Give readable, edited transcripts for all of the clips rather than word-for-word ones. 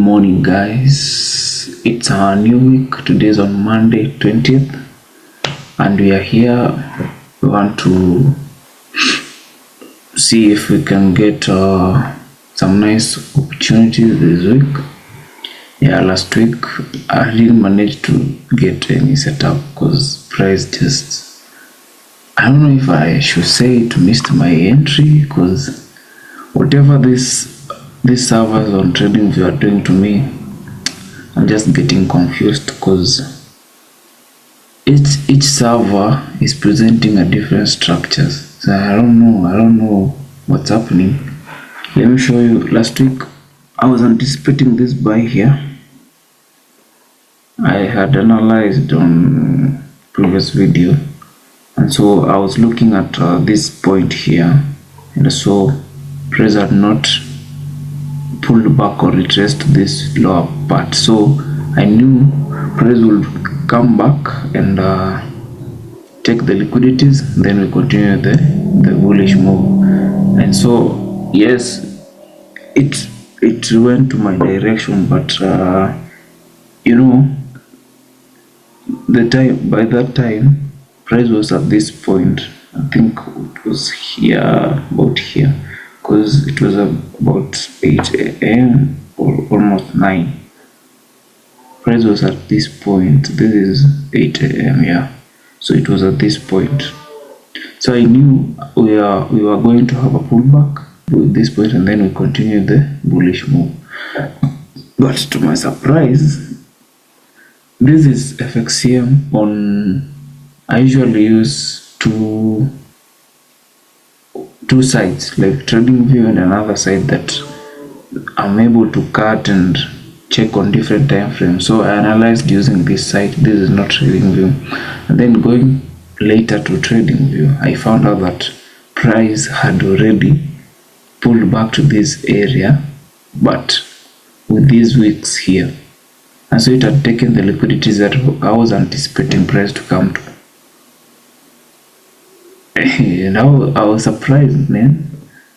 morning, guys. It's our new week. Today is on Monday 20th, and we are here. We want to see if we can get some nice opportunities this week. Last week I didn't manage to get any setup because price just, I don't know if I should say it missed my entry, because whatever these servers on TradingView are doing to me, I'm just getting confused, because each server is presenting a different structures. So I don't know what's happening. Let me show you. Last week I was anticipating this buy here. I had analyzed on previous video, and so I was looking at this point here, and so price had not pulled back or retraced this lower part, so I knew price would come back and take the liquidities, then we continue the bullish move. And so yes, it went to my direction, but by that time price was at this point. I think it was here, about here, because it was about 8 a.m. or almost 9. Price was at this point. This is 8 a.m. yeah, so it was at this point. So I knew we were going to have a pullback with this point, and then we continue the bullish move. But to my surprise, this is FXCM on. I usually use two sides, like TradingView and another side that I'm able to cut and check on different time frames. So I analyzed using this side. This is not TradingView. And then going later to TradingView, I found out that price had already pulled back to this area, but with these wicks here, and so it had taken the liquidities that I was anticipating price to come to. And I was surprised, man,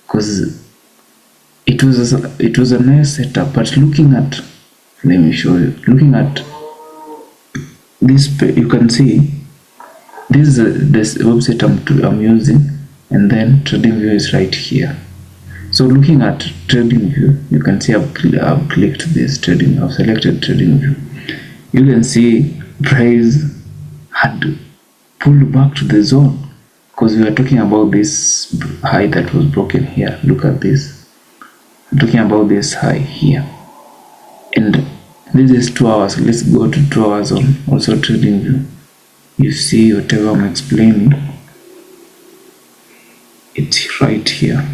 because it was a nice setup. But looking at, let me show you. Looking at this, you can see this is this website I'm using, and then TradingView is right here. So looking at TradingView, you can see I've clicked this trading. I've selected TradingView. You can see price had pulled back to the zone, because we were talking about this high that was broken here. Look at this. I'm talking about this high here, and this is 2 hours. Let's go to 2 hours on also TradingView. You see whatever I'm explaining, it's right here.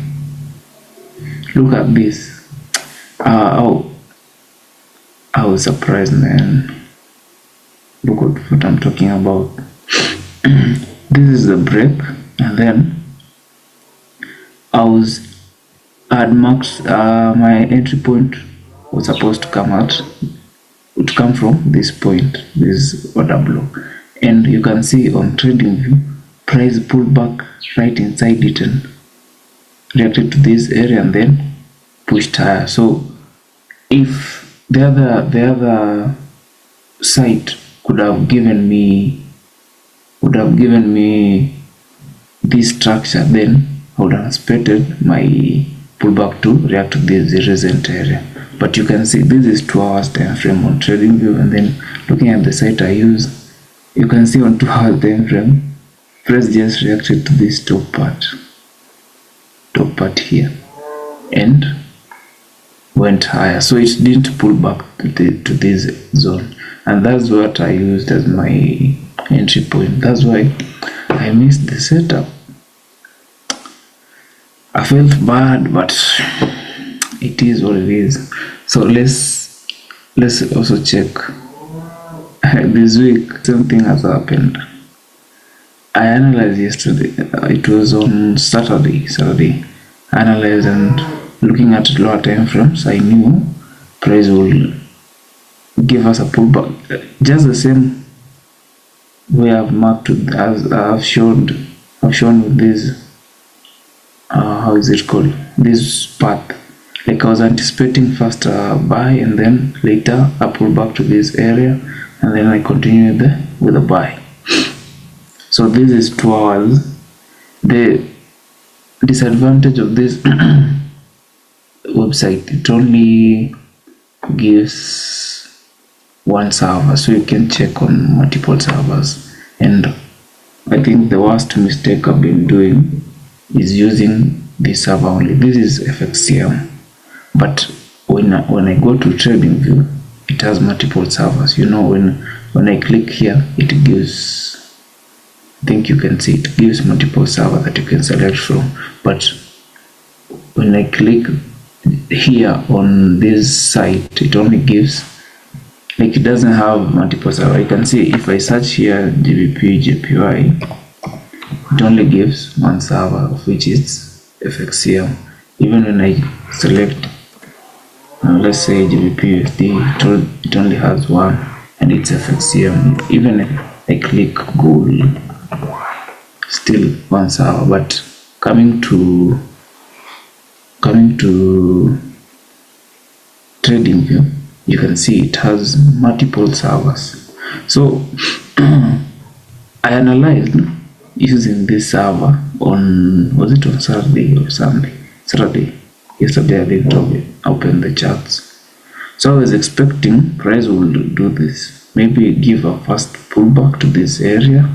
Look at this. I was surprised, man. Look at what I'm talking about. This is the break, and then I had marked my entry point was supposed to come from this point, this order block, and you can see on TradingView price pulled back right inside it and reacted to this area and then pushed higher. So if the other side could have given me this structure, then I would have expected my pullback to react to this recent area. But you can see this is 2 hours time frame on TradingView, and then looking at the site I use, you can see on 2 hours time frame price just reacted to this top part here and went higher, so it didn't pull back to this zone, and that's what I used as my entry point. That's why I missed the setup. I felt bad, but it is what it is. So let's also check this week. Something has happened. I analyzed yesterday. It was on Saturday. I analyzed, and looking at lower time frames, I knew price will give us a pullback, just the same way I've marked it, as I've shown with this how is it called, this path. like I was anticipating first buy, and then later I pull back to this area, and then I continue with the buy. So this is 2 hours. The disadvantage of this website, it only gives one server, so you can check on multiple servers. And I think the worst mistake I've been doing is using this server only. This is FXCM, but when I go to TradingView, it has multiple servers. You know, when I click here, it gives, I think you can see, it gives multiple servers that you can select from. But when I click here on this site, it only gives, like, it doesn't have multiple servers. You can see if I search here Gbpjpy, it only gives one server, of which is FXCM. Even when I select let's say Gbpjpy, it only has one, and it's FXCM. Even if I click Google, still one server. But coming to TradingView, you can see it has multiple servers. So I analyzed using this server on, was it on Saturday or Sunday? Saturday. Yesterday I didn't open the charts. So I was expecting price will do this, maybe give a fast pullback to this area,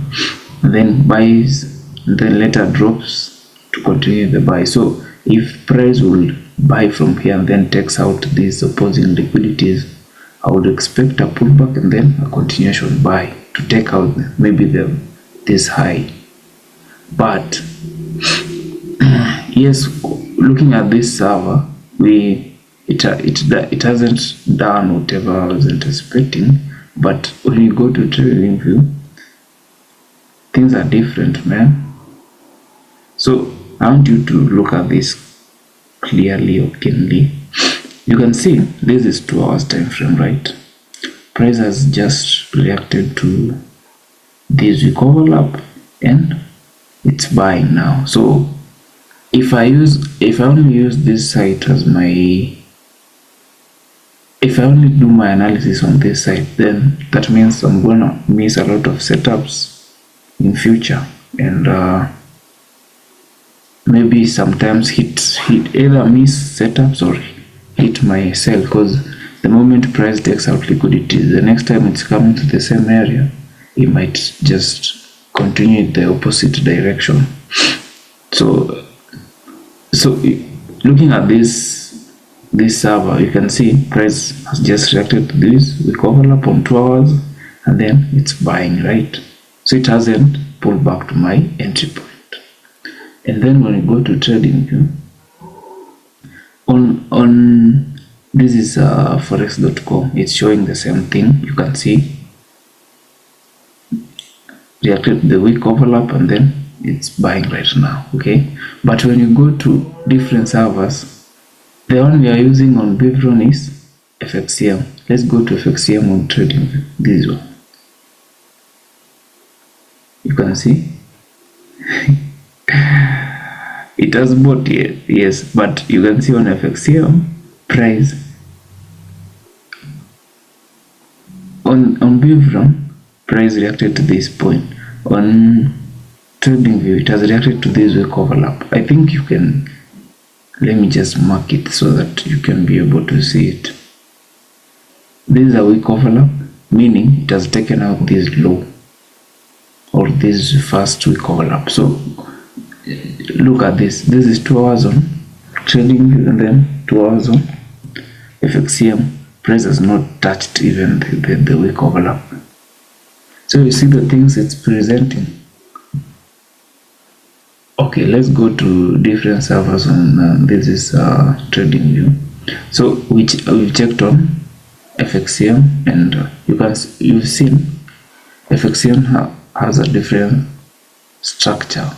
and then buys, and then later drops to continue the buy. So if price will buy from here and then takes out these opposing liquidities, I would expect a pullback and then a continuation buy to take out maybe this high. But yes, looking at this server, it hasn't done whatever I was anticipating. But when you go to TradingView, things are different, man. So I want you to look at this clearly or keenly. You can see this is 2 hours time frame, right? Price has just reacted to this week overlap and it's buying now. So if I only use this site as my, if I only do my analysis on this site, then that means I'm gonna miss a lot of setups in future, and maybe sometimes hit either miss setups or hit my sell, because the moment price takes out liquidity, the next time it's coming to the same area, it might just continue the opposite direction. So looking at this server, you can see price has just reacted to this week overlap on 2 hours, and then it's buying, right? So it hasn't pulled back to my entry point. And then when you go to TradingView, on this is forex.com, it's showing the same thing. You can see reacted to the week overlap and then it's buying right now. Okay, but when you go to different servers, the one we are using on Bivron is FXCM. Let's go to FXCM on TradingView. This one, you can see it has bought here, yes, but you can see on FXCM price on Bivron, price reacted to this point. On TradingView, it has reacted to this week overlap. I think you can, let me just mark it so that you can be able to see it. This is a week overlap, meaning it has taken out this low or this first week overlap. So look at this. This is 2 hours on TradingView and then 2 hours on FXCM. Price has not touched even the week overlap. So you see the things it's presenting. Okay, let's go to different servers on this is TradingView. So we've checked on FXCM, and you've seen FXCM has a different structure,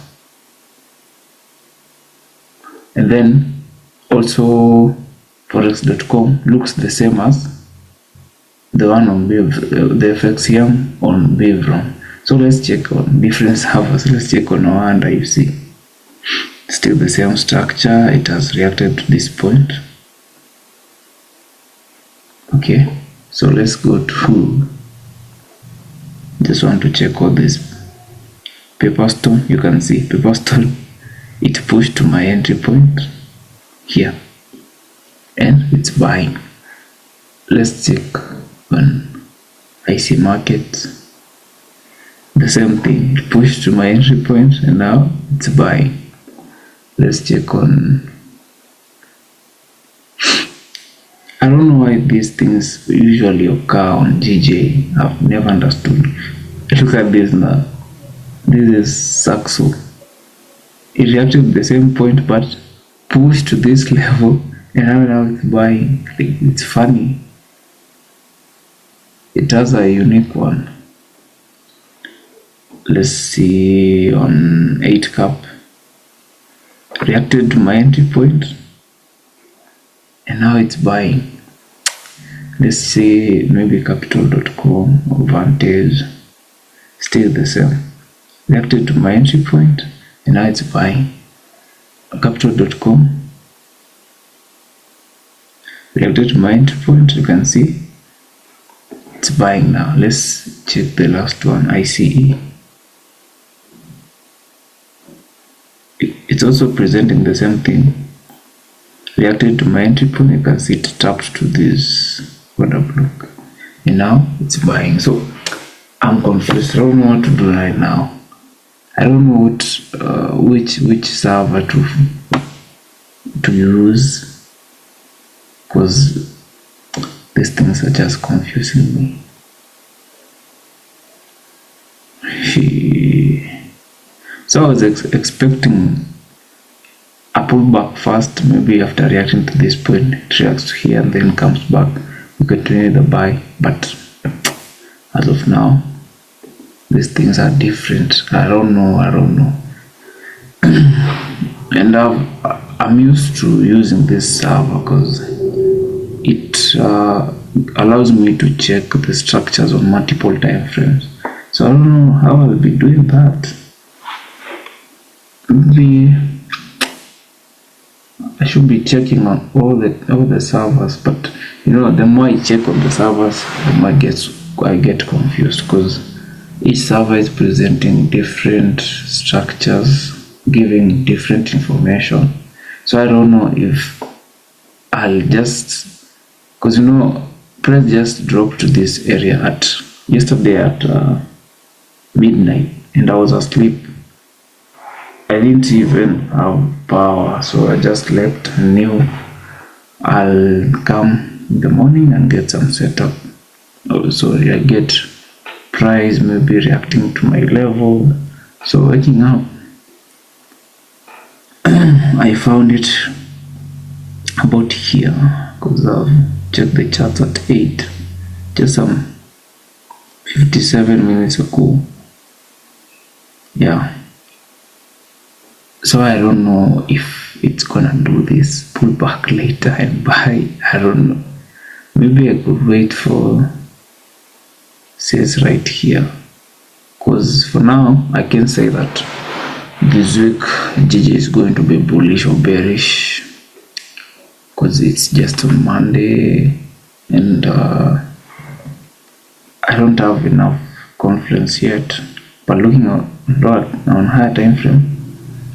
and then also forex.com looks the same as the one on the FXCM on Bivron. So let's check on different servers. Let's check on Oanda. You see still the same structure. It has reacted to this point. Okay, so let's go to, just want to check all this paper stone. You can see paper stone, it pushed to my entry point here and it's buying. Let's check on IC market, the same thing, it pushed to my entry point and now it's buying. Let's check on, I don't know why these things usually occur on GJ. I've never understood. Look at this now. This is Saxo. It reacted at the same point but pushed to this level and now it's buying. It's funny. It has a unique one. Let's see on 8 cap. Reacted to my entry point and now it's buying. Let's see maybe capital.com or Vantage, still the same. Reacted to my entry point and now it's buying. Capital.com reacted to my entry point, you can see it's buying now. Let's check the last one, ICE. It's also presenting the same thing. Reacted to my entry point, you can see it tapped to this order block and now it's buying. So I'm confused. I don't know what to do right now. I don't know what which server to use, because these things are just confusing me. So I was expecting a pullback first, maybe after reacting to this point, it reacts to here and then comes back. We continue the buy, but as of now, these things are different. I don't know. And I'm used to using this server because it allows me to check the structures on multiple time frames. So I don't know how I'll be doing that. Maybe I should be checking on all the servers, but you know, the more I check on the servers, the more I get confused, because each server is presenting different structures, giving different information. So I don't know if I'll just, because you know, price just dropped to this area yesterday at midnight and I was asleep. I didn't even have power, so I just slept and knew I'll come in the morning and get some setup. So I get price maybe reacting to my level. So waking up, I found it about here, because I've checked the charts at 8, just some 57 minutes ago. Yeah. So I don't know if it's gonna do this pullback later and buy. I don't know. Maybe I could wait for sales right here, because for now I can say that this week GG is going to be bullish or bearish, because it's just on Monday and I don't have enough confidence yet. But looking on higher time frame,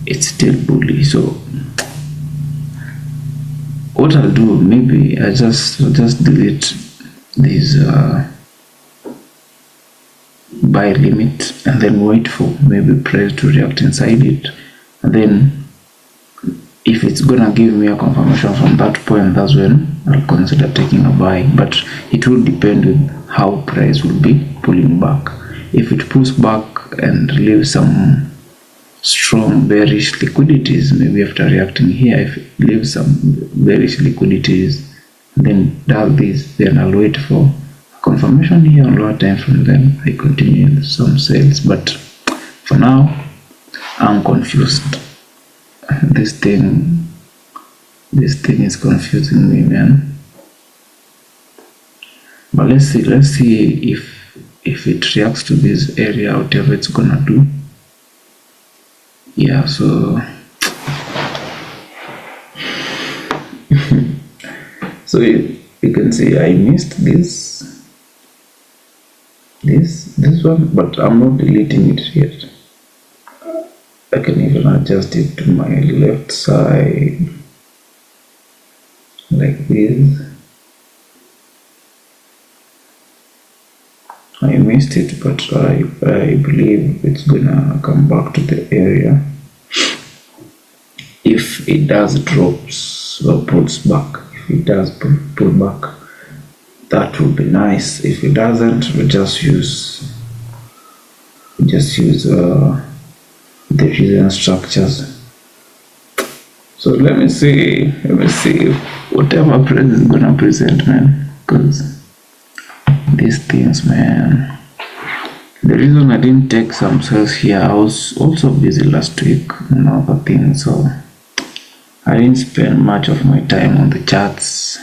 it's still bullish. So what I'll do, maybe I just delete this buy limit and then wait for maybe price to react inside it, and then if it's gonna give me a confirmation from that point, that's when I'll consider taking a buy. But it will depend with how price will be pulling back. If it pulls back and leaves some strong bearish liquidities, maybe after reacting here, if it leaves some bearish liquidities, then does this, then I'll wait for confirmation here on lower time frame, then I continue some sales. But for now, I'm confused. This thing is confusing me, man. But let's see if it reacts to this area, whatever it's gonna do. Yeah, so so you can see I missed this one, but I'm not deleting it yet. I can even adjust it to my left side like this. I missed it, but I believe it's gonna come back to the area. If it does drops or pulls back, if it does pull back, that would be nice. If it doesn't, we just use the reason structures. So let me see whatever price is gonna present, man, because these things, man. The reason I didn't take some sales here, I was also busy last week on other things, so I didn't spend much of my time on the charts.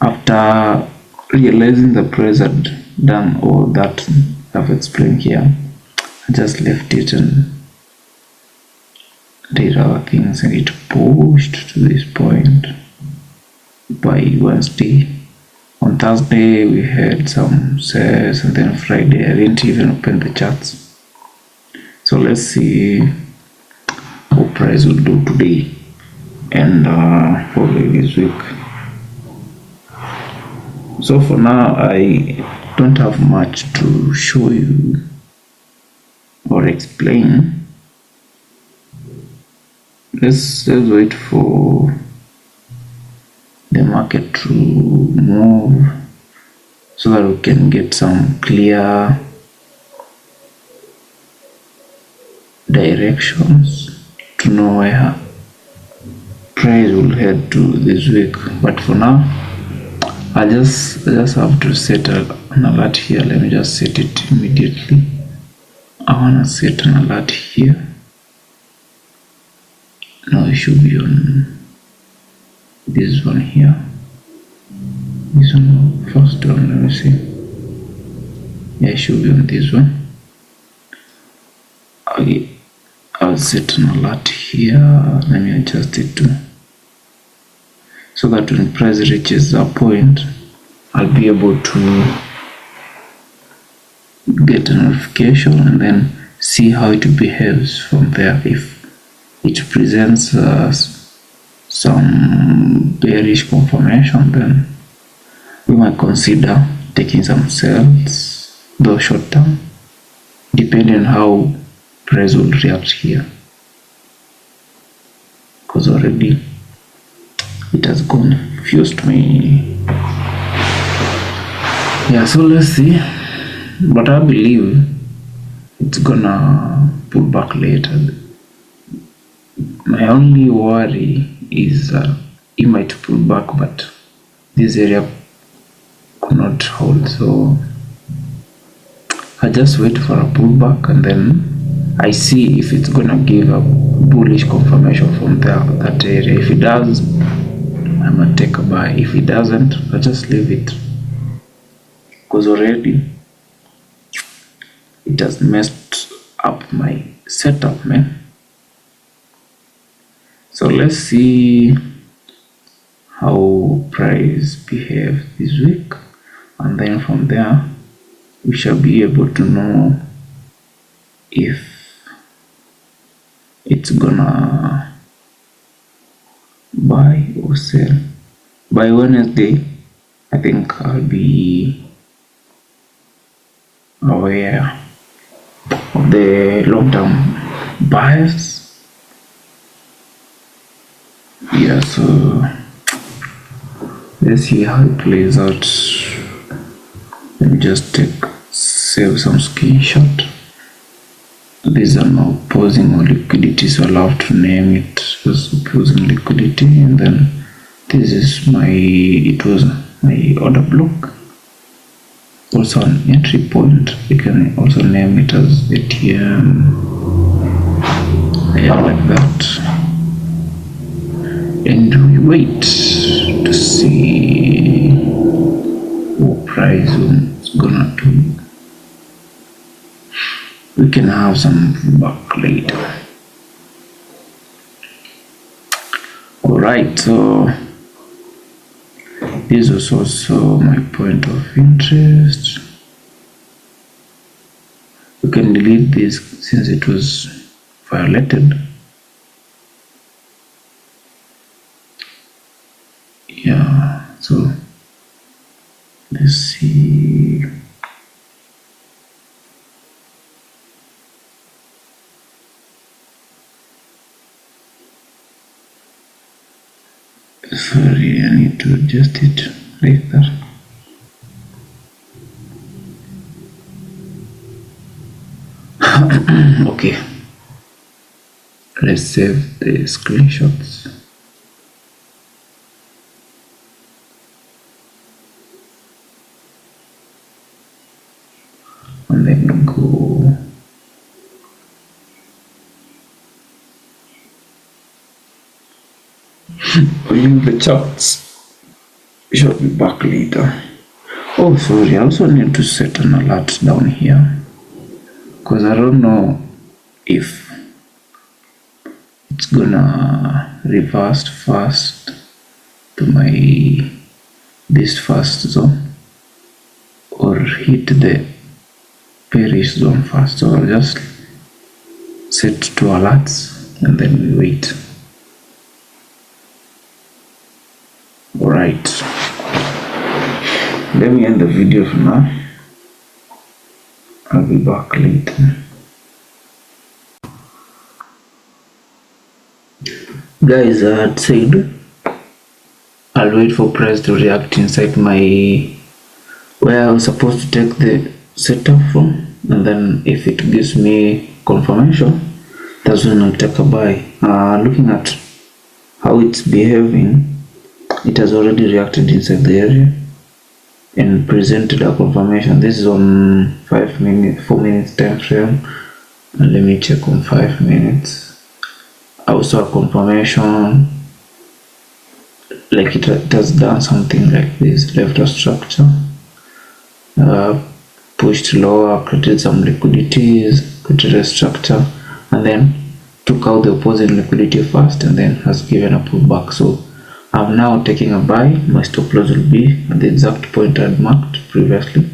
After realizing the price had done all that I've explained here, I just left it and did other things, and it pushed to this point by Wednesday. On Thursday we had some sales, and then Friday I didn't even open the charts. So let's see what price will do today and probably this week. So for now I don't have much to show you or explain. Let's wait for the market to move so that we can get some clear directions to know where price will head to this week. But for now, I just have to set an alert here. Let me just set it immediately. I wanna set an alert here. Now it should be on this one here. This one, first one, let me see. Yeah, it should be on this one. I'll set an alert here. Let me adjust it too, so that when price reaches a point, I'll be able to get a notification and then see how it behaves from there. If it presents some bearish confirmation, then we might consider taking some sales, though short term, depending on how price will react here, because already it has confused me. Yeah, so let's see, but I believe it's gonna pull back later. My only worry is it might pull back, but this area could not hold, so I just wait for a pullback and then I see if it's gonna give a bullish confirmation from that area. If it does, I might take a buy. If it doesn't, I just leave it, because already it has messed up my setup, man. So let's see how price behaves this week, and then from there we shall be able to know if it's gonna buy or sell. By Wednesday, I think I'll be aware of the long-term bias. Yeah, so let's see how it plays out. Let me just save some screenshot. These are now pausing on liquidity, so I'll have to name it as pausing liquidity, and then this is it was my order block, also an entry point. We can also name it as ATM, yeah, like that. And we wait to see what price is gonna do. We can have some back later. Alright, so This was also my point of interest. We can delete this since it was violated. Yeah, so let's see. Sorry, I need to adjust it like that. Okay, let's save the screenshots. And then go in the charts. We shall be back later. Oh, sorry, I also need to set an alert down here because I don't know if it's gonna reverse fast to this first zone or hit the bearish zone first. So I'll just set to alerts and then we wait. Alright, let me end the video for now. I'll be back later. Guys, I had said I'll wait for price to react inside my where I was supposed to take the setup from, and then if it gives me confirmation, that's when I'll take a buy. Looking at how it's behaving, it has already reacted inside the area and presented a confirmation. This is on 4 minutes time frame, and let me check on 5 minutes. Also a confirmation, like it has done something like this, left a structure, pushed lower, created some liquidities, created a structure, and then took out the opposing liquidity first and then has given a pullback. So I'm now taking a buy. My stop loss will be at the exact point I had marked previously,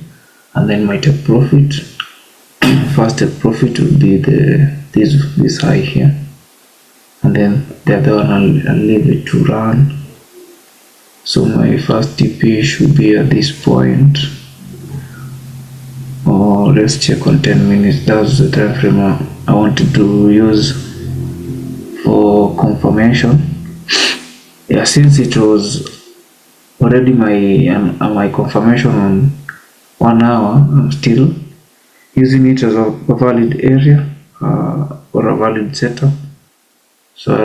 and then my take profit. First take profit will be this high here, and then the other one I'll leave it to run. So my first TP should be at this point. Or let's check on 10 minutes. That's the time frame I wanted to use for confirmation. Yeah, since it was already my confirmation on 1 hour, I'm still using it as a valid area or a valid setup. So I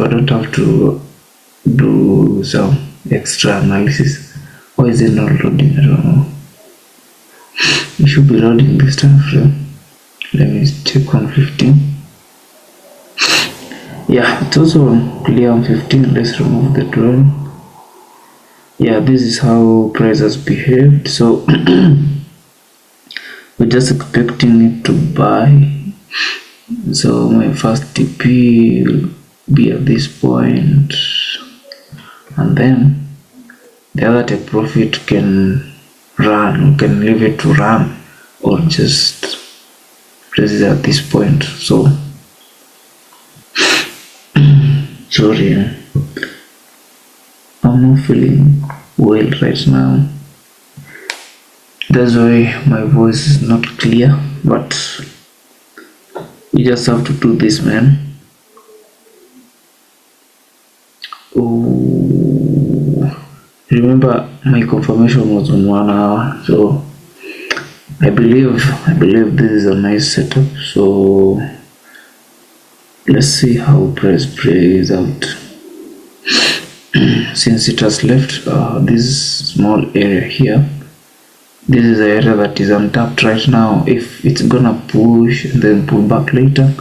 don't have to do some extra analysis. Why is it not loading? I don't know. It should be loading this time frame. Let me check on 15. Yeah, it's also clear on 15. Let's remove the 12. Yeah, this is how price has behaved. So we're just expecting it to buy. So my first TP will be at this point, and then the other take profit can run. We can leave it to run or just place it at this point. So sorry, I'm not feeling well right now. That's why my voice is not clear, but we just have to do this, man. Oh, remember my confirmation was on 1 hour, so I believe this is a nice setup. So let's see how price plays out. Since it has left this small area here, this is the area that is untapped right now. If it's gonna push and then pull back later,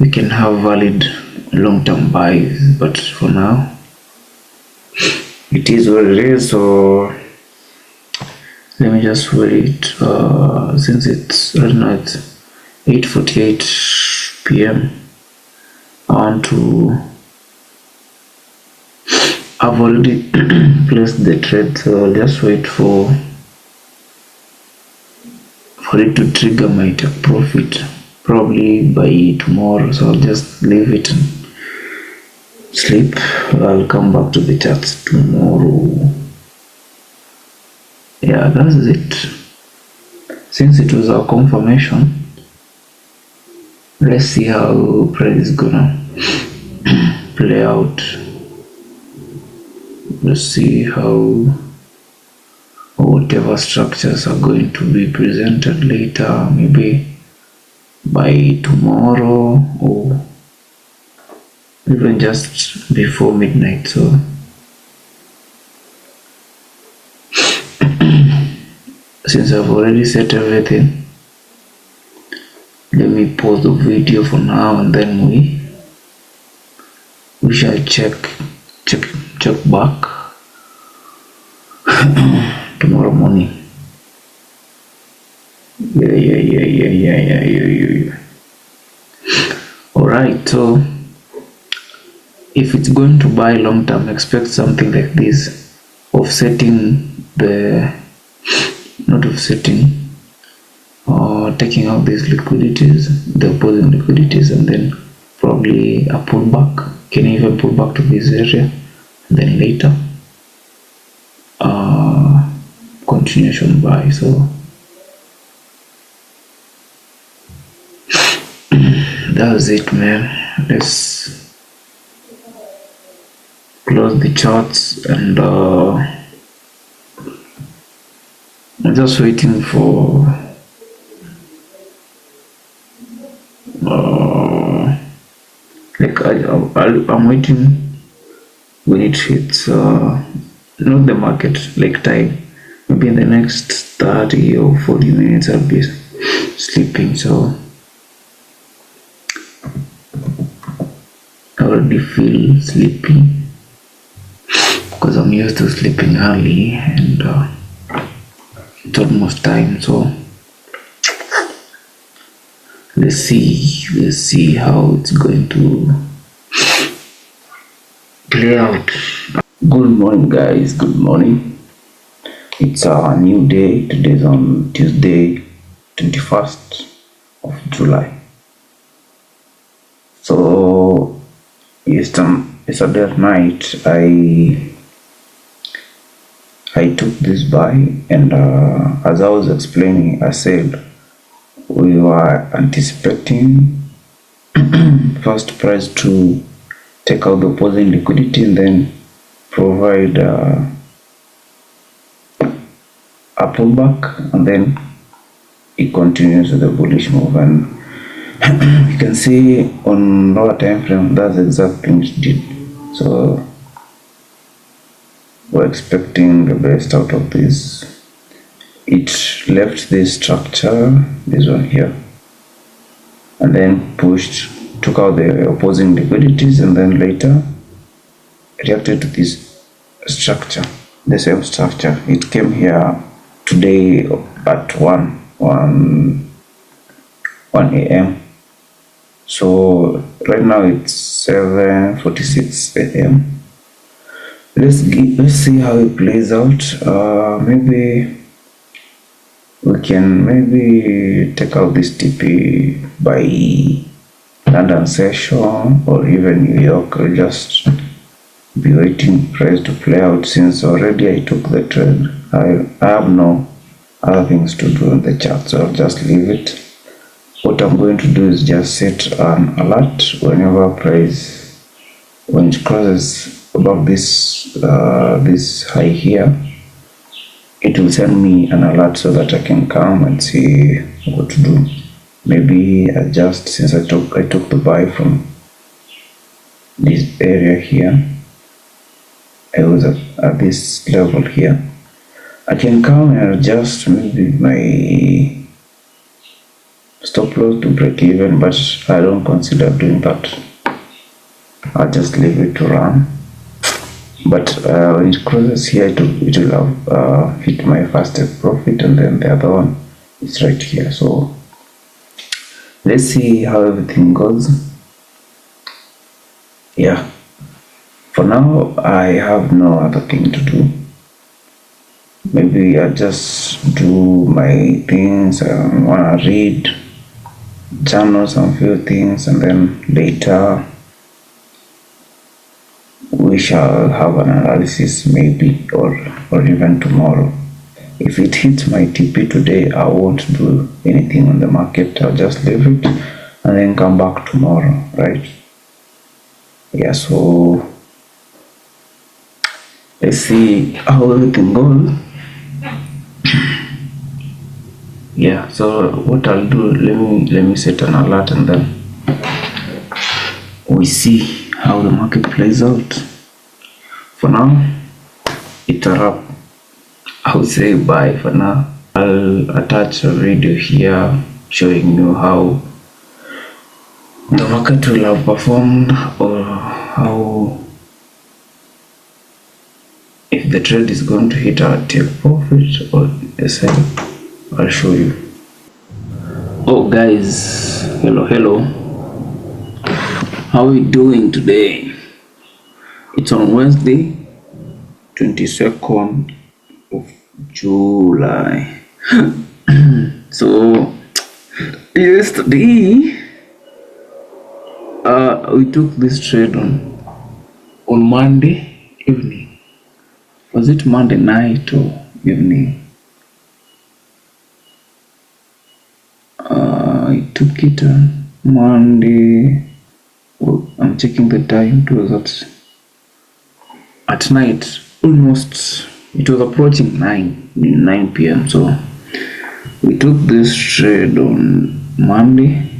we can have valid long-term buys, but for now it is what it is. So let me just wait. Since it's right now it's 8:48 p.m. I I've already placed the trade, so I'll just wait for it to trigger my take profit, probably by tomorrow. So I'll just leave it and sleep. I'll come back to the charts tomorrow. Yeah, that's it. Since it was our confirmation, let's see how price is gonna play out. Let's see how whatever structures are going to be presented later, maybe by tomorrow or even just before midnight. So since I've already set everything, let me pause the video for now, and then we shall check back tomorrow morning. Yeah. Alright, so if it's going to buy long term, expect something like this, taking out these liquidities, the opposing liquidities, and then probably a pullback. Can even pull back to this area, and then later continuation buy. So that's it, man. Let's close the charts, and I'm just waiting for I'm waiting when it hits not the market, like time. Maybe in the next 30 or 40 minutes I'll be sleeping, so I already feel sleepy because I'm used to sleeping early, and it's almost time. So let's see how it's going to play out. Good morning, guys. Good morning. It's a new day. Today's on Tuesday, 21st of July. So yesterday at night I took this buy, and as I was explaining, I said we were anticipating first price to take out the opposing liquidity and then provide a pullback, and then it continues with the bullish move. And you can see on lower time frame that's exactly what it did. So we're expecting the best out of this. It left this structure, this one here, and then took out the opposing liquidities, and then later reacted to this structure, the same structure. It came here today at 1 a.m. So right now it's 7:46 a.m. Let's see how it plays out. Maybe we can take out this TP by London session or even New York. We'll just be waiting price to play out, since already I took the trade. I have no other things to do on the chart, so I'll just leave it. What I'm going to do is just set an alert whenever price, when it crosses above this high here, it will send me an alert so that I can come and see what to do. Maybe adjust, since I took the buy from this area here. I was at this level here. I can come and adjust maybe my stop loss to break even, but I don't consider doing that. I'll just leave it to run. But when it crosses here, it will have hit my first take profit, and then the other one is right here. So let's see how everything goes. Yeah, For now, I have no other thing to do. Maybe I just do my things. I wanna read, journal some few things, and then later we shall have an analysis, maybe, or even tomorrow. If it hits my TP today, I won't do anything on the market. I'll just leave it and then come back tomorrow, right? Yeah, so let's see how everything goes. Yeah, so what I'll do, let me set an alert, and then we see how the market plays out. For now, it's a wrap. I would say bye for now. I'll attach a video here showing you how the market will have performed, or how, if the trade is going to hit our take profit or a sell. I'll show you. Oh guys, hello, how are we doing today? It's on Wednesday, 22nd of July. So yesterday we took this trade on Monday evening. Was it Monday night or evening? I took it on Monday. Oh, I'm checking the time. It was at night, almost. It was approaching 9 p.m. So we took this trade on Monday,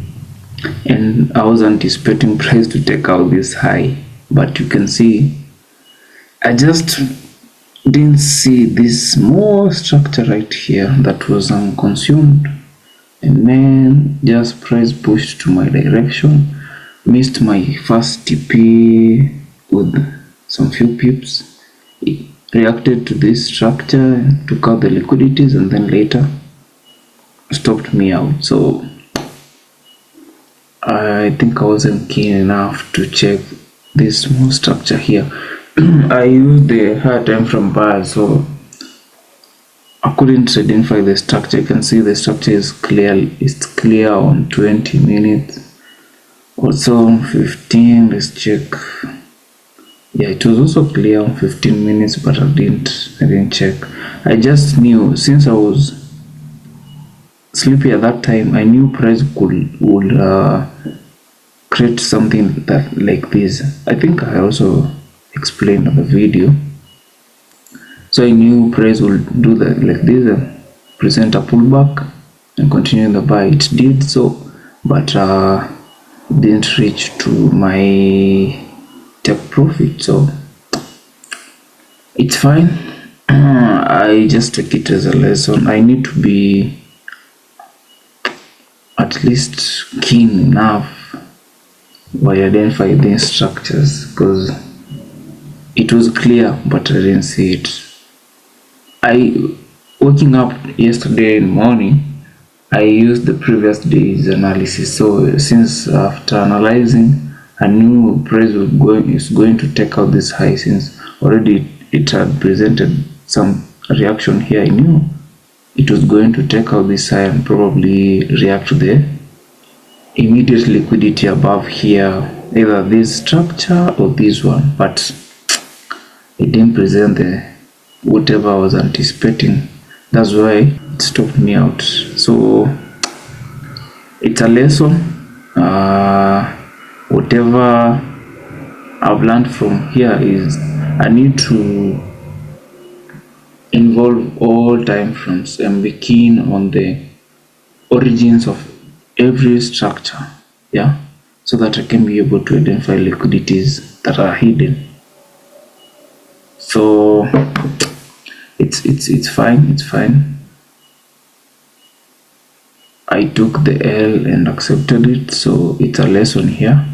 and I was anticipating price to take out this high, but you can see I just didn't see this small structure right here that was unconsumed, and then just price pushed to my direction, missed my first TP with some few pips. It reacted to this structure, took out the liquidities, and then later stopped me out. So I think I wasn't keen enough to check this small structure here. I used the higher time frame bar, so I couldn't identify the structure. You can see the structure is clear. It's clear on 20 minutes. Also on 15, let's check. Yeah, it was also clear on 15 minutes, but I didn't check. I just knew, since I was sleepy at that time, I knew price would create something that like this. I think I also explained on the video. So I knew price will do that like this, present a pullback and continue in the buy. It did so, but didn't reach to my take profit, so it's fine. I just take it as a lesson. I need to be at least keen enough by identifying these structures, because it was clear but I didn't see it. Waking up yesterday morning, I used the previous day's analysis. So since after analyzing, I knew price is going to take out this high, since already it had presented some reaction here. I knew it was going to take out this high and probably react to the immediate liquidity above here, either this structure or this one, but it didn't present the whatever I was anticipating. That's why it stopped me out. So it's a lesson. Whatever I've learned from here is I need to involve all time frames and be keen on the origins of every structure, yeah, so that I can be able to identify liquidities that are hidden. So it's fine. I took the L and accepted it, so it's a lesson here,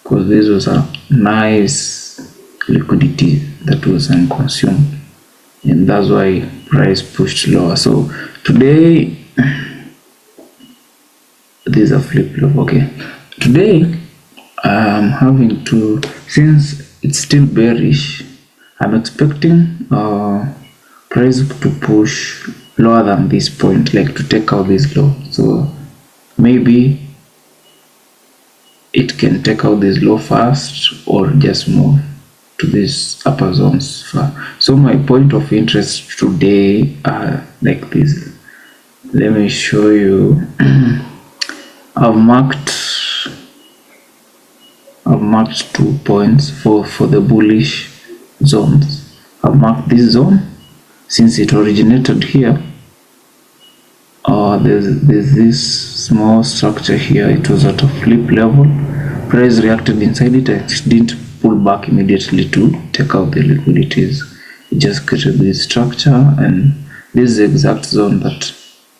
because this was a nice liquidity that was unconsumed, and that's why price pushed lower. So today this is a flip flop. Okay, today I'm having to, since it's still bearish. I'm expecting price to push lower than this point, like to take out this low. So maybe it can take out this low first or just move to these upper zones. So my point of interest today are like this. Let me show you. I've marked 2 points for the bullish zones. I've marked this zone since it originated here. There's this small structure here. It was at a flip level. Price reacted inside it and it didn't pull back immediately to take out the liquidities. It just created this structure, and this is the exact zone that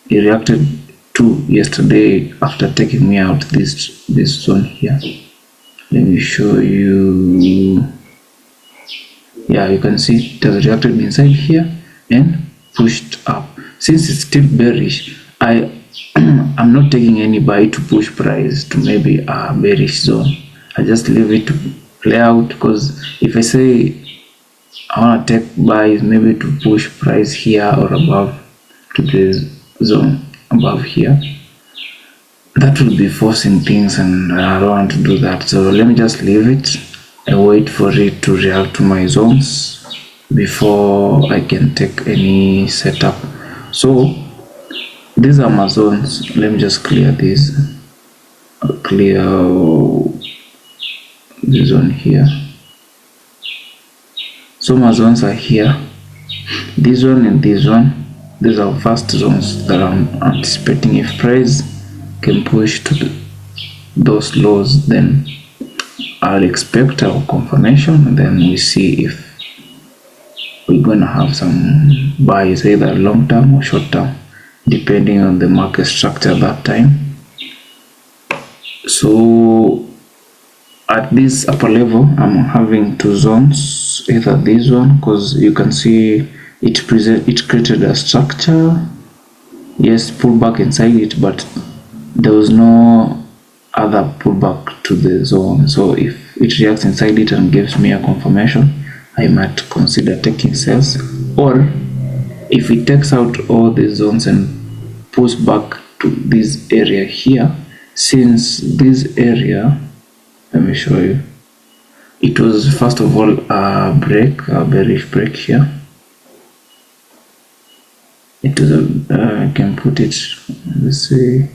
it reacted to yesterday after taking me out this zone here. Let me show you. Yeah, you can see it has reacted inside here and pushed up. Since it's still bearish, I'm not taking any buy to push price to maybe a bearish zone. I just leave it to play out, because if I say I want to take buys maybe to push price here or above to this zone above here, that will be forcing things, and I don't want to do that. So let me just leave it and wait for it to react to my zones before I can take any setup. So these are my zones. Let me just clear this. Clear the zone here. So my zones are here. This one and this one. These are first zones that I'm anticipating. If price can push to those lows, then I'll expect our confirmation, and then we see if we're gonna have some buys, either long term or short term, depending on the market structure at that time. So at this upper level, I'm having 2 zones, either this one, because you can see it created a structure. Yes, pull back inside it, but there was no other pullback to the zone. So if it reacts inside it and gives me a confirmation, I might consider taking sales. Or if it takes out all the zones and pulls back to this area here, since this area, let me show you, it was first of all a bearish break here. It was I can put it, let's see,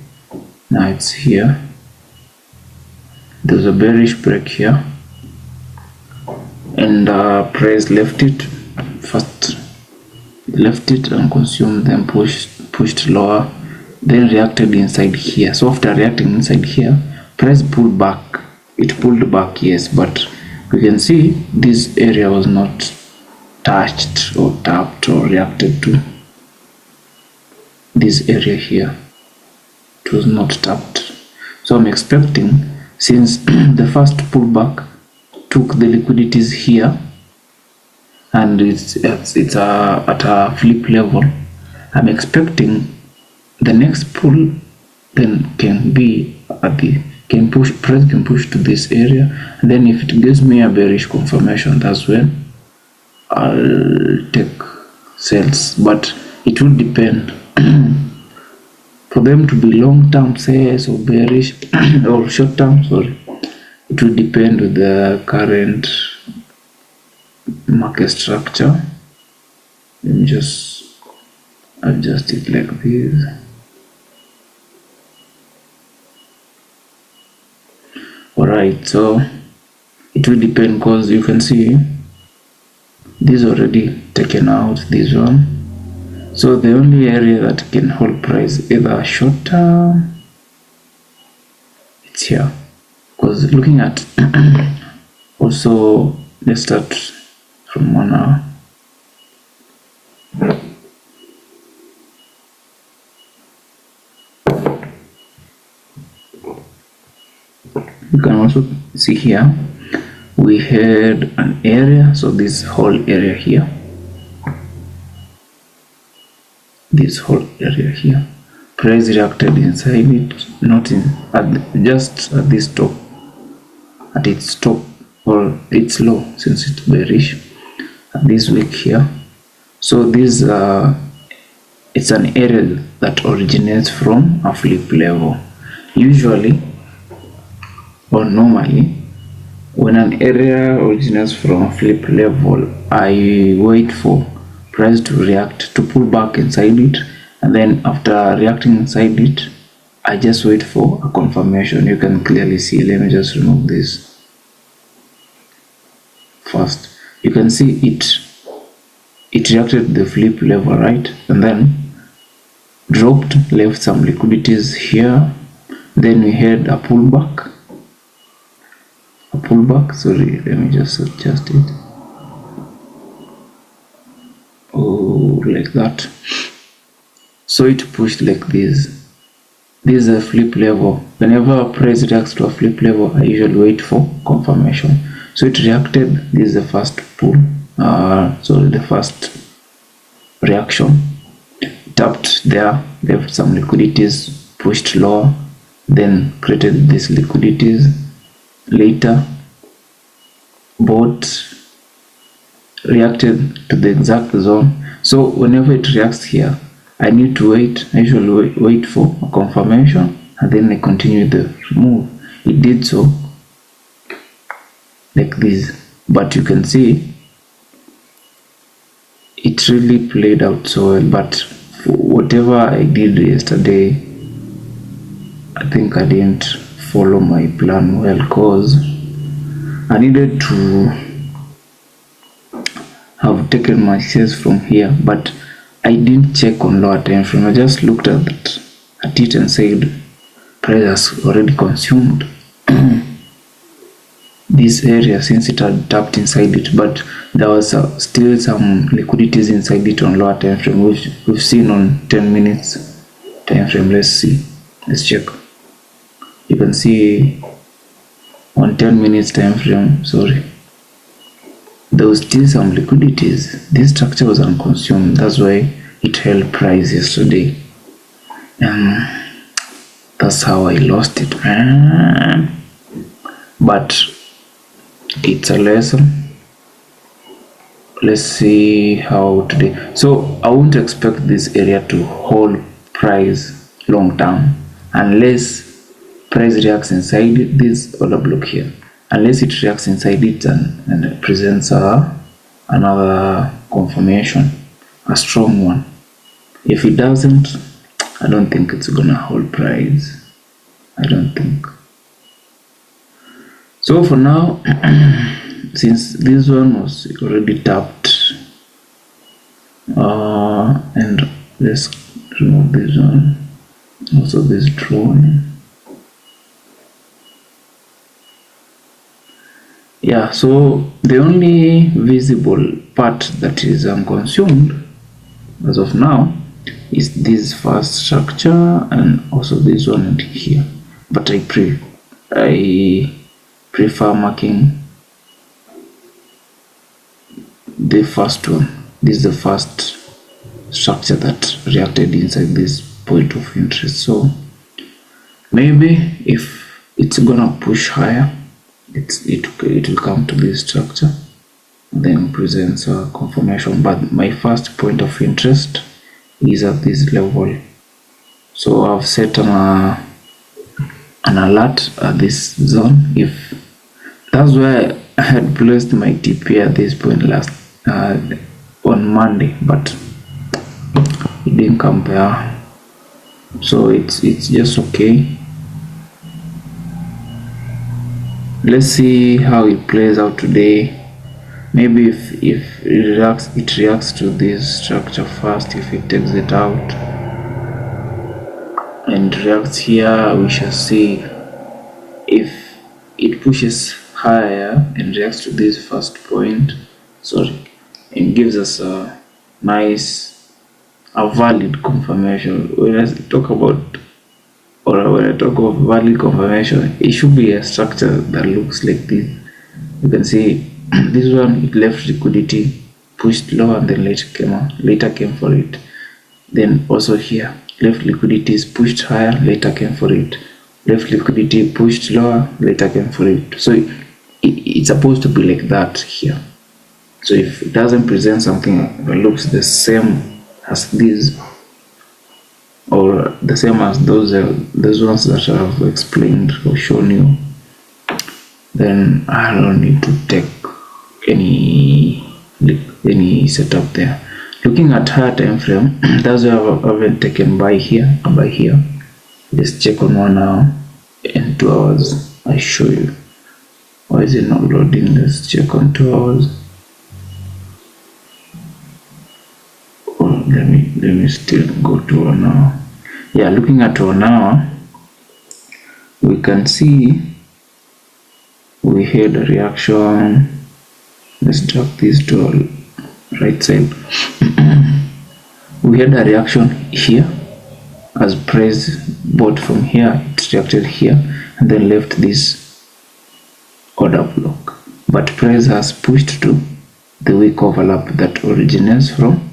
now it's here. There's a bearish break here, and price left it and consumed, then pushed lower, then reacted inside here. So after reacting inside here, price pulled back. It pulled back, yes, but we can see this area was not touched or tapped or reacted to. This area here, it was not tapped. So I'm expecting, since the first pullback took the liquidities here and it's at a flip level, I'm expecting the next pull then can be at the price can push to this area, and then if it gives me a bearish confirmation, that's when I'll take sales. But it will depend for them to be long-term sales or bearish or short-term, sorry, it will depend with the current market structure. Let me just adjust it like this. Alright, so it will depend, because you can see this already taken out, this one. So the only area that can hold price either short term, it's here. Because looking at also, let's start from 1 hour. You can also see here we had an area, so this whole area here, this whole area here, price reacted inside it, not in just at this top, at its top or it's low since it's bearish this week here. So this it's an area that originates from a flip level. Usually or normally, when an area originates from a flip level, I wait for price to react, to pull back inside it, and then after reacting inside it, I just wait for a confirmation. You can clearly see. Let me just remove this first. You can see it reacted the flip level, right? And then dropped, left some liquidities here. Then we had a pullback. Sorry, let me just adjust it. Oh, like that. So it pushed like this. This is a flip level. Whenever a price reacts to a flip level, I usually wait for confirmation. So it reacted. This is the first pull. So the first reaction. Tapped there, left some liquidities, pushed lower, then created these liquidities. Later, bought, reacted to the exact zone. So whenever it reacts here, I need to wait. I usually wait for a confirmation, and then I continue the move. It did so like this, but you can see it really played out so well. But whatever I did yesterday, I think I didn't follow my plan well, because I needed to have taken my shares from here, but I didn't check on lower time frame. I just looked at it and said price has already consumed this area since it had tapped inside it, but there was still some liquidities inside it on lower time frame, which we've seen on 10 minutes time frame. Let's check. You can see on 10 minutes time frame, sorry, there was still some liquidities. This structure was unconsumed. That's why it held price yesterday. That's how I lost it, man. But it's a lesson. Let's see how today. So I won't expect this area to hold price long term unless price reacts inside this order block here. Unless it reacts inside it and it presents another confirmation, a strong one. If it doesn't, I don't think it's gonna hold price. I don't think. So for now, since this one was already tapped, and let's remove this one, also this drawing. Yeah, so the only visible part that is unconsumed as of now is this first structure and also this one here, but I prefer marking the first one. This is the first structure that reacted inside this point of interest. So maybe if it's gonna push higher, it will come to this structure, then presents a confirmation. But my first point of interest is at this level. So I've set an alert at this zone. If that's where I had placed my TP at this point last on Monday, but it didn't come there. So it's just okay. Let's see how it plays out today. Maybe if it reacts to this structure first. If it takes it out and reacts here, we shall see. If it pushes higher and reacts to this first point, and gives us a nice, a valid confirmation. When I talk of valid confirmation, it should be a structure that looks like this. You can see this one, it left liquidity, pushed lower, and then later came for it. Then also here, left liquidities, pushed higher, later came for it. Left liquidity, pushed lower, later came for it. So it's supposed to be like that here. So if it doesn't present something that looks the same as these, or the same as those ones that I've explained or shown you, then I don't need to take any setup there. Looking at higher time frame, that's why I haven't taken buy here. Let's check on 1 hour and 2 hours. I show you. Why is it not loading? Let's check on 2 hours. Oh, let me still go to 1 hour. Yeah, looking at 1 hour, we can see we had a reaction. Let's drag this to our right side. We had a reaction here as price bought from here, it reacted here and then left this order block, but price has pushed to the weak overlap that originates from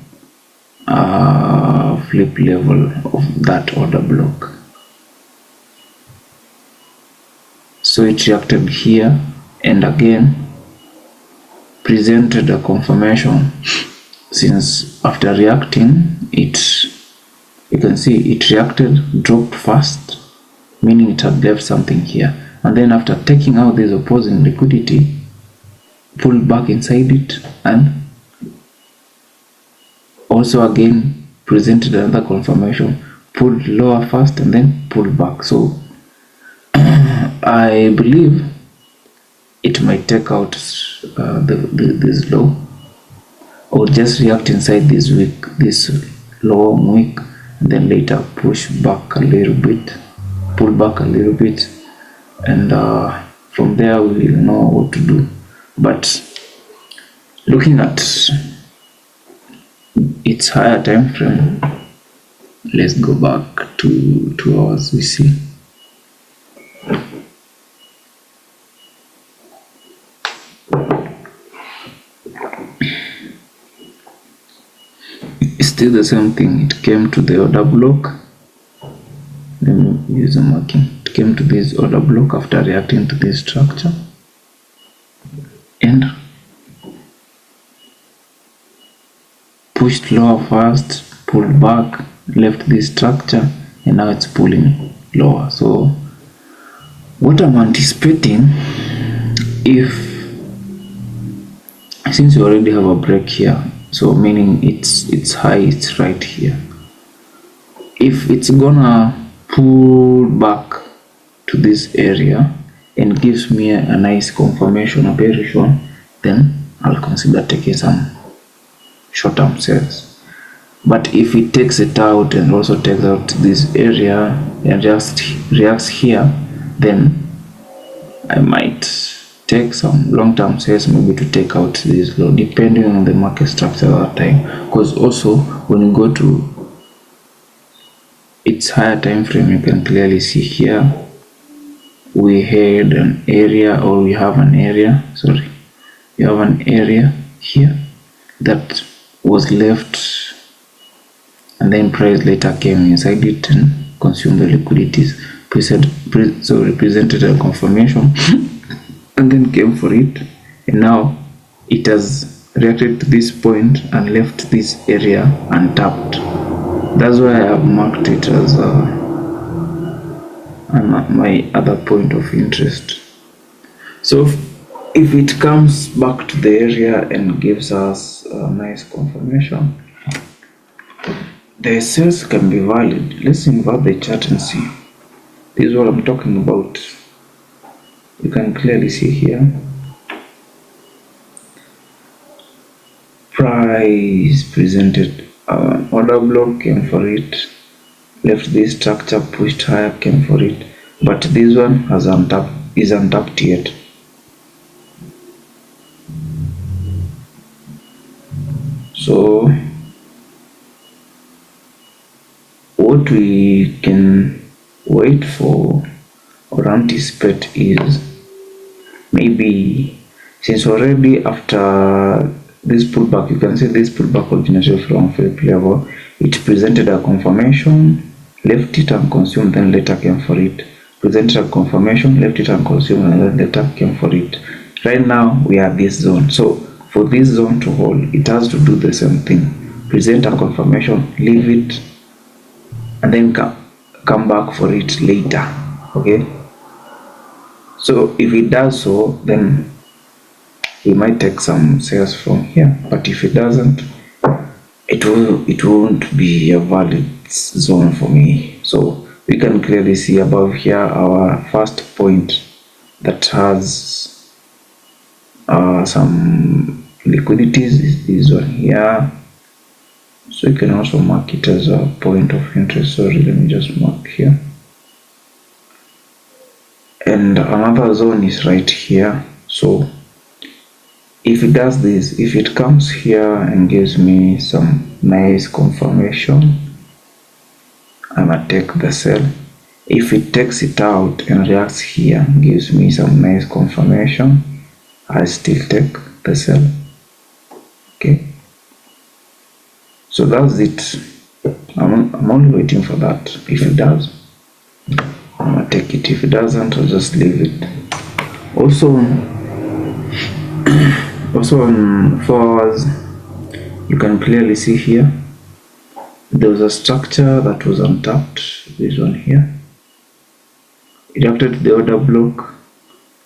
flip level of that order block. So it reacted here and again presented a confirmation, since after reacting you can see it reacted, dropped fast, meaning it had left something here, and then after taking out this opposing liquidity, pulled back inside it and also again presented another confirmation, pulled lower first and then pulled back. So I believe it might take out this low, or just react inside this wick, this long wick, and then later push back a little bit, pull back a little bit, and from there we will know what to do. But looking at its higher time frame, let's go back to 2 hours. We see it's still the same thing. It came to the order block. Let me use a marking. It came to this order block after reacting to this structure and pushed lower first, pulled back, left this structure, and now it's pulling lower. So what I'm anticipating, since we already have a break here, so meaning it's high, it's right here, if it's gonna pull back to this area and gives me a nice confirmation of bearish, then I'll consider taking some short-term sales. But if it takes it out and also takes out this area and just reacts here, then I might take some long-term sales, maybe to take out this low, depending on the market structure at that time. Because also when you go to its higher time frame, you can clearly see here we had an area, or we have an area, sorry, you have an area here that was left, and then price later came inside it and consumed the liquidities, so represented a confirmation and then came for it, and now it has reacted to this point and left this area untapped. That's why I have marked it as my other point of interest. So if it comes back to the area and gives us a nice confirmation, the sales can be valid. Let's invert the chart and see. This is what I'm talking about. You can clearly see here price presented an order block, came for it, left this structure, pushed higher, came for it, but this one is untapped yet. So what we can wait for or anticipate is, maybe since already after this pullback, you can see this pullback originated from flip level, it presented a confirmation, left it unconsumed, then later came for it, presented a confirmation, left it unconsumed, and then later came for it, right now we are this zone. So for this zone to hold, it has to do the same thing: present a confirmation, leave it, and then come back for it later. Okay, so if it does so, then we might take some sales from here, but if it doesn't, it won't be a valid zone for me. So we can clearly see above here our first point that has some liquidities is this one here. So you can also mark it as a point of interest. Sorry, let me just mark here. And another zone is right here. So if it does this, if it comes here and gives me some nice confirmation, I'm gonna take the sell. If it takes it out and reacts here, gives me some nice confirmation, I still take the sell. Okay, so that's it. I'm only waiting for that. If it does, I'm gonna take it. If it doesn't, I'll just leave it. Also on 4 hours, you can clearly see here there was a structure that was untapped. This one here, it reacted to the order block,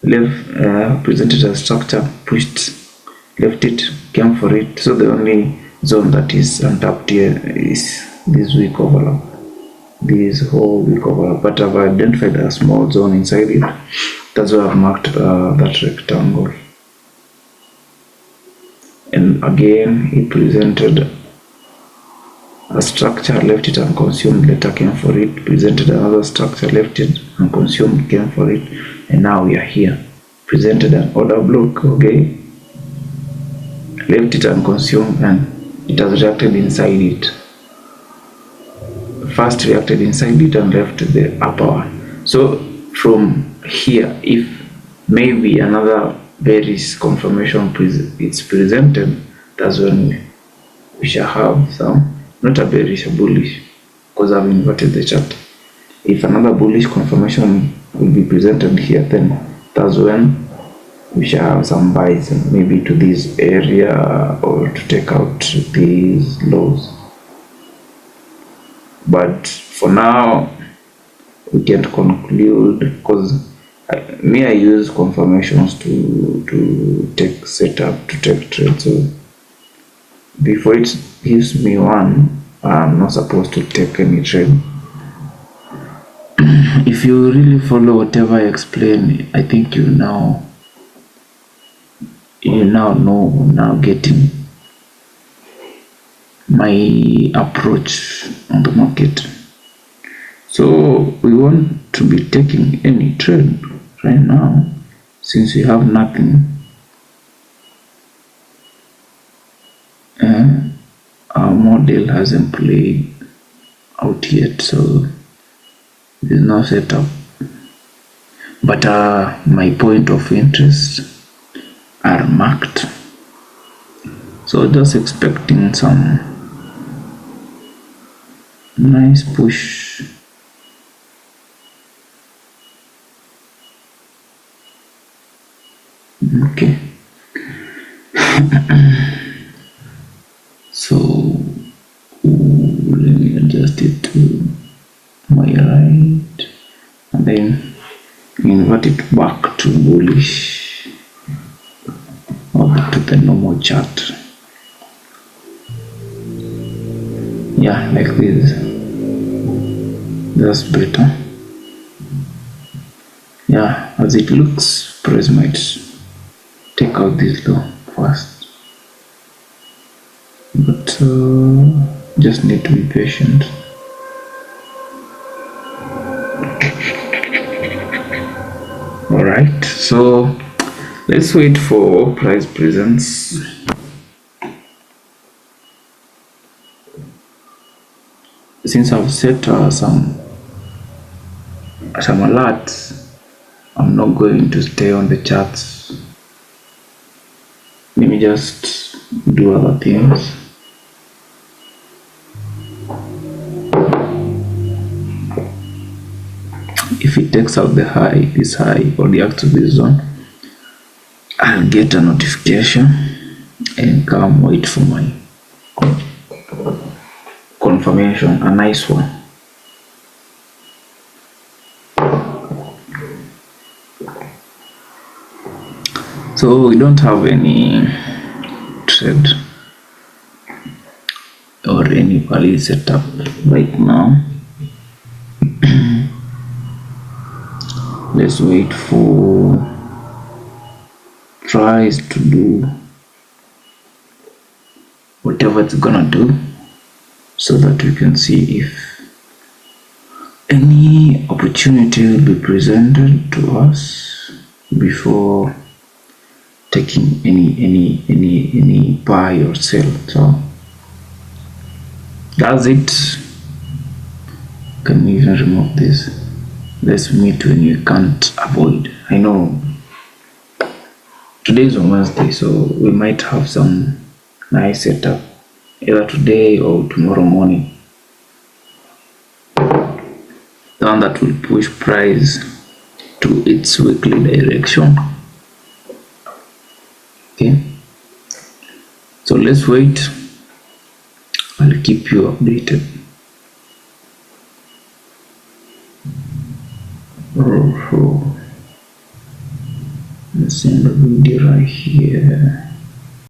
left, presented a structure, pushed, left it, came for it. So the only zone that is untapped here is this weak overlap, this whole weak overlap, but I've identified a small zone inside it. That's why I've marked that rectangle. And again, it presented a structure, left it unconsumed, later came for it, presented another structure, left it unconsumed, came for it, and now we are here. Presented an order block, okay, left it unconsumed, and it has reacted inside it. First reacted inside it and left the upper one. So from here, if maybe another bearish confirmation it's presented, that's when we shall have some, not a bearish, a bullish, because I've inverted the chart. If another bullish confirmation will be presented here, then that's when we shall have some buys, maybe to this area or to take out these lows. But for now, we can't conclude, because I use confirmations to take setup, to take trade. So before it gives me one, I'm not supposed to take any trade. If you really follow whatever I explain, I think you now know getting my approach on the market. So we want to be taking any trade right now, since we have nothing. Our model hasn't played out yet, so there's no setup. But my point of interest are marked, so just expecting some nice push. Okay. So let me adjust it to my right, and then invert it back to bullish, or to the normal chart. Yeah, like this. That's better. Yeah, as it looks, price might take out this low first, but just need to be patient. All right, so let's wait for price presence. Since I've set some alerts, I'm not going to stay on the charts. Let me just do other things. If it takes out the high, this high, or reacts to this zone, I'll get a notification and come wait for my confirmation. A nice one. So we don't have any trade or any value setup right now. Let's wait for price to do whatever it's gonna do, so that we can see if any opportunity will be presented to us before taking any buy or sell. So that's it. Can we even remove this? Let's meet when you can't avoid. I know today is on Wednesday, so we might have some nice setup either today or tomorrow morning. The one that will push price to its weekly direction. Okay, so let's wait. I'll keep you updated. Let's end the video right here.